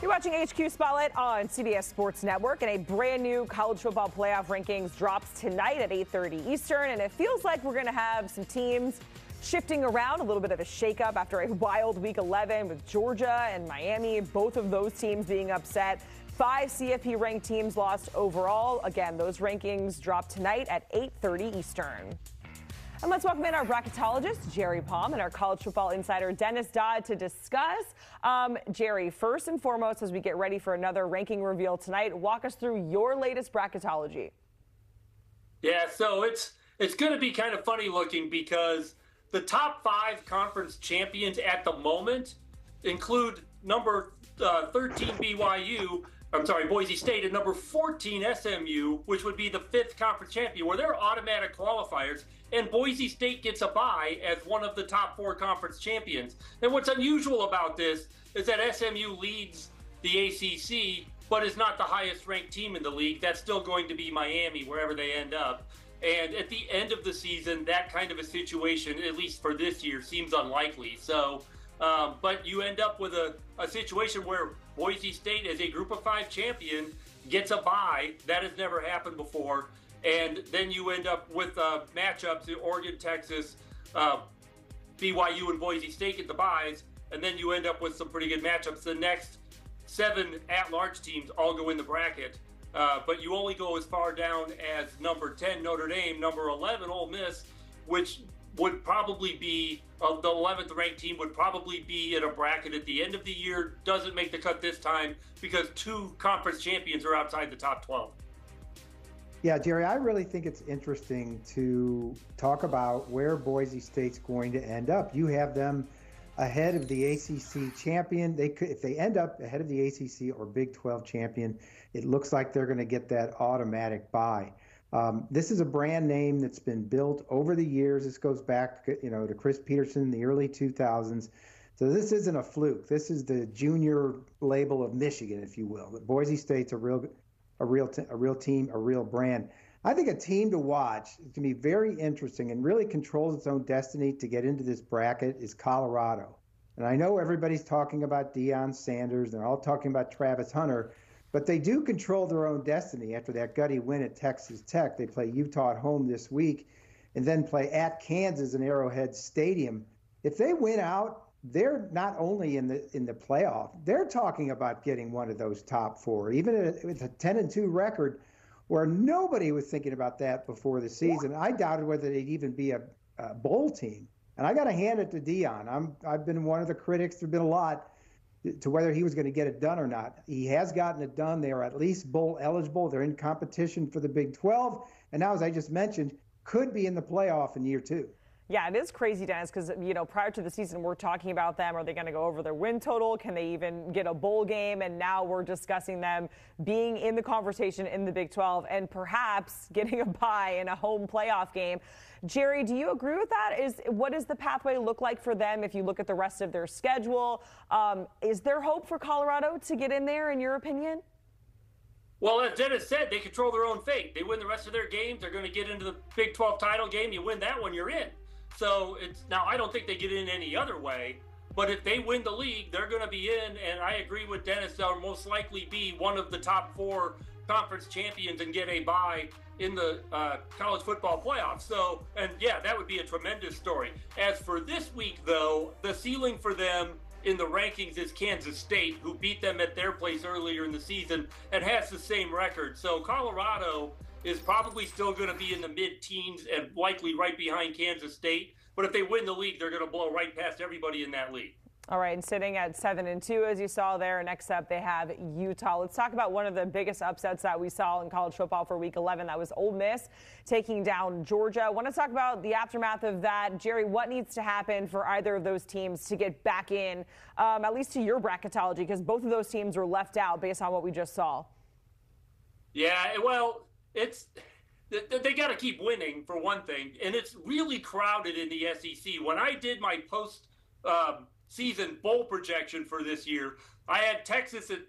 You're watching HQ Spotlight on CBS Sports Network, and a brand new college football playoff rankings drops tonight at 8:30 Eastern, and it feels like we're going to have some teams shifting around, a little bit of a shakeup after a wild Week 11 with Georgia and Miami, both of those teams being upset. 5 CFP ranked teams lost overall. Again, those rankings drop tonight at 8:30 Eastern. And let's welcome in our bracketologist, Jerry Palm, and our college football insider, Dennis Dodd, to discuss. Jerry, first and foremost, as we get ready for another ranking reveal tonight, walk us through your latest bracketology. Yeah, so it's going to be kind of funny looking because the top 5 conference champions at the moment include number 13 Boise State, and number 14 SMU, which would be the 5th conference champion, where they're automatic qualifiers, and Boise State gets a bye as one of the top 4 conference champions. And what's unusual about this is that SMU leads the ACC, but is not the highest ranked team in the league. That's still going to be Miami, wherever they end up. And at the end of the season, that kind of a situation, at least for this year, seems unlikely. So, but you end up with a situation where Boise State, as a Group of 5 champion, gets a bye. That has never happened before. And then you end up with matchups in Oregon, Texas, BYU, and Boise State get the byes. And then you end up with some pretty good matchups. The next 7 at-large teams all go in the bracket. But you only go as far down as number 10, Notre Dame, number 11, Ole Miss, which would probably be the 11th ranked team would probably be in a bracket at the end of the year. Doesn't make the cut this time because 2 conference champions are outside the top 12. Yeah, Jerry, I really think it's interesting to talk about where Boise State's going to end up. You have them ahead of the ACC champion. They could, if they end up ahead of the ACC or Big 12 champion, it looks like they're going to get that automatic bye. This is a brand name that's been built over the years. This goes back, to Chris Peterson in the early 2000s. So this isn't a fluke. This is the junior label of Michigan, if you will. But Boise State's a real team, a real brand. I think a team to watch, it can be very interesting and really controls its own destiny to get into this bracket, is Colorado. And I know everybody's talking about Deion Sanders, they're all talking about Travis Hunter, but they do control their own destiny after that gutty win at Texas Tech. They play Utah at home this week and then play at Kansas in Arrowhead Stadium. If they win out, they're not only in the playoff, they're talking about getting one of those top 4, even with a 10-2 record, where nobody was thinking about that before the season. I doubted whether they'd even be a bowl team. And I got to hand it to Deion. I've been one of the critics. There've been a lot to whether he was going to get it done or not. He has gotten it done. They are at least bowl eligible. They're in competition for the Big 12. And now, as I just mentioned, could be in the playoff in year 2. Yeah, it is crazy, Dennis, because, prior to the season, we're talking about them. Are they going to go over their win total? Can they even get a bowl game? And now we're discussing them being in the conversation in the Big 12 and perhaps getting a bye in a home playoff game. Jerry, do you agree with that? What does the pathway look like for them if you look at the rest of their schedule? Is there hope for Colorado to get in there, in your opinion? Well, as Dennis said, they control their own fate. They win the rest of their games. They're going to get into the Big 12 title game. You win that one, you're in. So now I don't think they get in any other way, but if they win the league, they're going to be in. And I agree with Dennis, they'll most likely be one of the top 4 conference champions and get a bye in the college football playoffs. So, and yeah, that would be a tremendous story. As for this week, though, the ceiling for them in the rankings is Kansas State, who beat them at their place earlier in the season and has the same record. So Colorado is probably still going to be in the mid-teens and likely right behind Kansas State. But if they win the league, they're going to blow right past everybody in that league. All right, and sitting at 7-2, as you saw there. Next up, they have Utah. Let's talk about one of the biggest upsets that we saw in college football for Week 11. That was Ole Miss taking down Georgia. I want to talk about the aftermath of that. Jerry, what needs to happen for either of those teams to get back in, at least to your bracketology, because both of those teams were left out based on what we just saw? Yeah, well, they got to keep winning, for one thing, and it's really crowded in the SEC. When I did my post-season bowl projection for this year, I had Texas at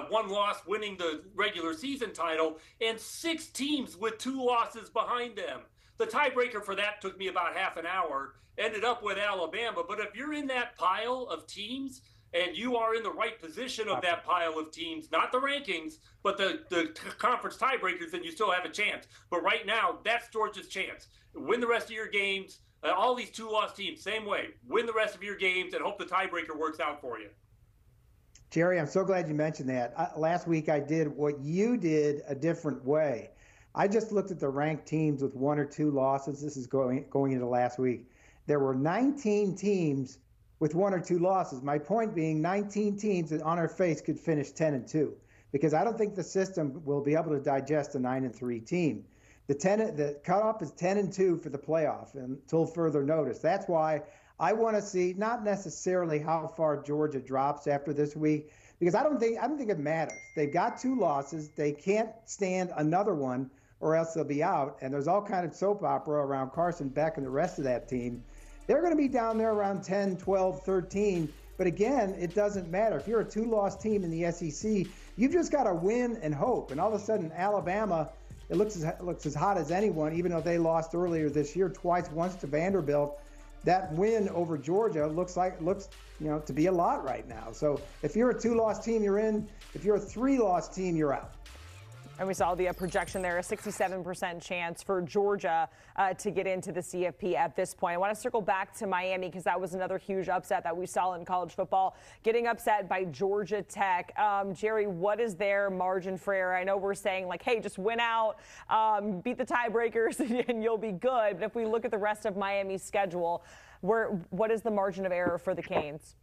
1 loss winning the regular season title and 6 teams with 2 losses behind them. The tiebreaker for that took me about half an hour, ended up with Alabama. But if you're in that pile of teams, and you are in the right position of that pile of teams, not the rankings, but the conference tiebreakers, then you still have a chance. But right now, that's Georgia's chance. Win the rest of your games. All these 2-loss teams, same way. Win the rest of your games and hope the tiebreaker works out for you. Jerry, I'm so glad you mentioned that. Last week I did what you did a different way. I just looked at the ranked teams with 1 or 2 losses. This is going into last week. There were 19 teams with 1 or 2 losses. My point being 19 teams that on our face could finish 10-2, because I don't think the system will be able to digest a 9-3 team. The cutoff is 10-2 for the playoff until further notice. That's why I want to see not necessarily how far Georgia drops after this week, because I don't think it matters. They've got 2 losses. They can't stand another one, or else they'll be out. And there's all kind of soap opera around Carson Beck and the rest of that team. They're going to be down there around 10, 12, 13. But again, it doesn't matter. If you're a 2-loss team in the SEC, you've just got to win and hope. And all of a sudden, Alabama, it looks as hot as anyone, even though they lost earlier this year twice, once to Vanderbilt. That win over Georgia looks to be a lot right now. So if you're a 2-loss team, you're in. If you're a 3-loss team, you're out. And we saw the projection there, a 67% chance for Georgia to get into the CFP at this point. I want to circle back to Miami because that was another huge upset that we saw in college football, getting upset by Georgia Tech. Jerry, what is their margin for error? I know we're saying like, hey, just win out, beat the tiebreakers and you'll be good. But if we look at the rest of Miami's schedule, what is the margin of error for the Canes?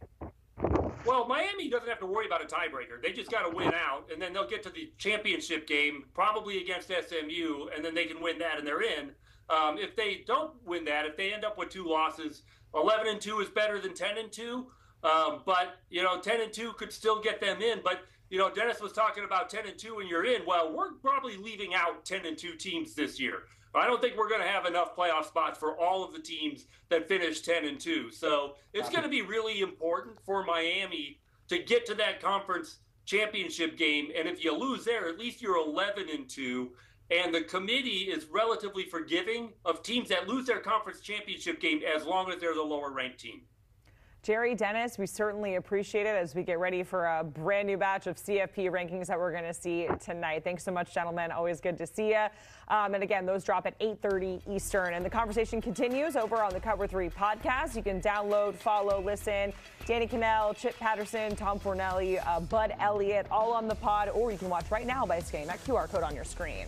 Well, Miami doesn't have to worry about a tiebreaker. They just got to win out, and then they'll get to the championship game, probably against SMU, and then they can win that, and they're in. If they don't win that, if they end up with 2 losses, 11-2 is better than 10-2. But 10-2 could still get them in. But Dennis was talking about 10-2 and you're in. Well, we're probably leaving out 10-2 teams this year. I don't think we're going to have enough playoff spots for all of the teams that finish 10-2. So it's going to be really important for Miami to get to that conference championship game. And if you lose there, at least you're 11-2. And the committee is relatively forgiving of teams that lose their conference championship game as long as they're the lower ranked team. Jerry, Dennis, we certainly appreciate it as we get ready for a brand new batch of CFP rankings that we're going to see tonight. Thanks so much, gentlemen. Always good to see you. And again, those drop at 8:30 Eastern. And the conversation continues over on the Cover 3 podcast. You can download, follow, listen. Danny Cannell, Chip Patterson, Tom Fornelli, Bud Elliott, all on the pod. Or you can watch right now by scanning that QR code on your screen.